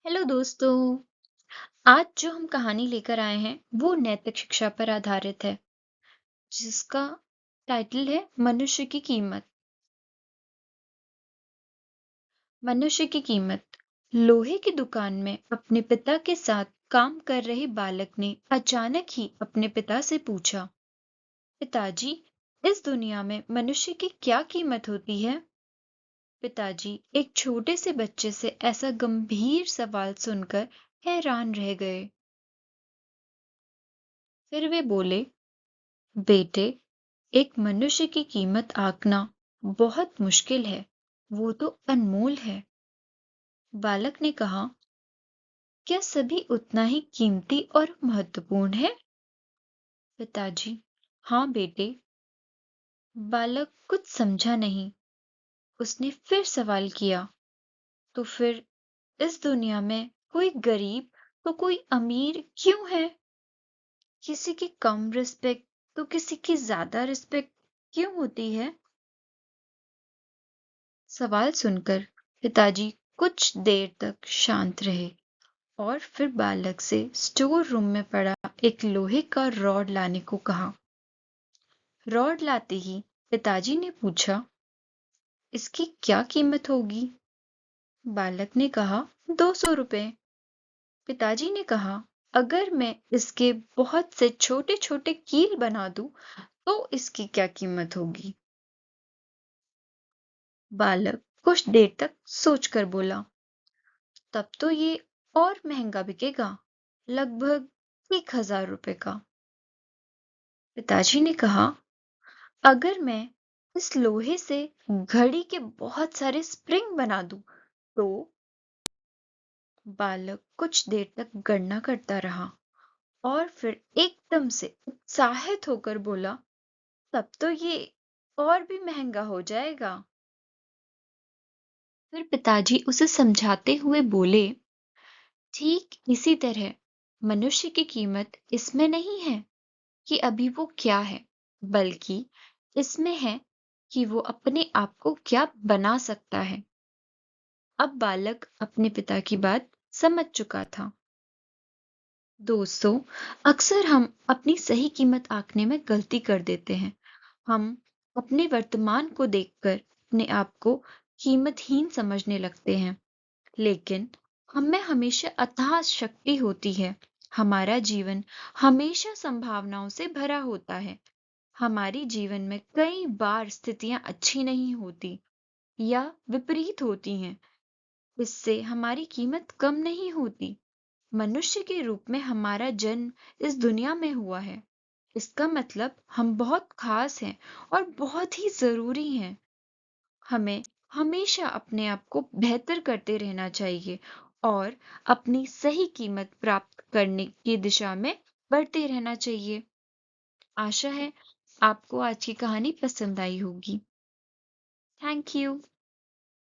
Hello दोस्तों। आज जो हम कहानी लेकर आए हैं वो नैतिक शिक्षा पर आधारित है, जिसका टाइटल है मनुष्य की कीमत। मनुष्य की कीमत। लोहे की दुकान में अपने पिता के साथ काम कर रहे बालक ने अचानक ही अपने पिता से पूछा, पिताजी, इस दुनिया में मनुष्य की क्या कीमत होती है? पिताजी एक छोटे से बच्चे से ऐसा गंभीर सवाल सुनकर हैरान रह गए। फिर वे बोले, बेटे, एक मनुष्य की कीमत आंकना बहुत मुश्किल है। वो तो अनमोल है। बालक ने कहा, क्या सभी उतना ही कीमती और महत्वपूर्ण है? पिताजी, हाँ बेटे। बालक कुछ समझा नहीं। उसने फिर सवाल किया, तो फिर इस दुनिया में कोई गरीब तो कोई अमीर क्यों है? किसी की कम रिस्पेक्ट तो किसी की ज्यादा रिस्पेक्ट क्यों होती है? सवाल सुनकर पिताजी कुछ देर तक शांत रहे और फिर बालक से स्टोर रूम में पड़ा एक लोहे का रॉड लाने को कहा। रॉड लाते ही पिताजी ने पूछा, इसकी क्या कीमत होगी? बालक ने कहा, 200 रुपए। पिताजी ने कहा, अगर मैं इसके बहुत से छोटे छोटे कील बना दूं तो इसकी क्या कीमत होगी? बालक कुछ देर तक सोचकर बोला, तब तो ये और महंगा बिकेगा, लगभग 1000 रुपए का। पिताजी ने कहा, अगर मैं इस लोहे से घड़ी के बहुत सारे स्प्रिंग बना दूं तो? बालक कुछ देर तक गणना करता रहा और फिर एकदम से उत्साहित होकर बोला, तब तो ये और भी महंगा हो जाएगा। फिर पिताजी उसे समझाते हुए बोले, ठीक इसी तरह मनुष्य की कीमत इसमें नहीं है कि अभी वो क्या है, बल्कि इसमें है कि वो अपने आप को क्या बना सकता है। अब बालक अपने पिता की बात समझ चुका था। दोस्तों, अक्सर हम अपनी सही कीमत आंकने में गलती कर देते हैं। हम अपने वर्तमान को देखकर अपने आप को कीमतहीन समझने लगते हैं, लेकिन हम में हमेशा अथाह शक्ति होती है। हमारा जीवन हमेशा संभावनाओं से भरा होता है। हमारी जीवन में कई बार स्थितियां अच्छी नहीं होती या विपरीत होती हैं। इससे हमारी कीमत कम नहीं होती। मनुष्य के रूप में हमारा जन्म इस दुनिया में हुआ है। इसका मतलब हम बहुत खास हैं और बहुत ही जरूरी हैं। हमें हमेशा अपने आप को बेहतर करते रहना चाहिए और अपनी सही कीमत प्राप्त करने की दिशा में बढ़ते रहना चाहिए। आशा है आपको आज की कहानी पसंद आई होगी। Thank you.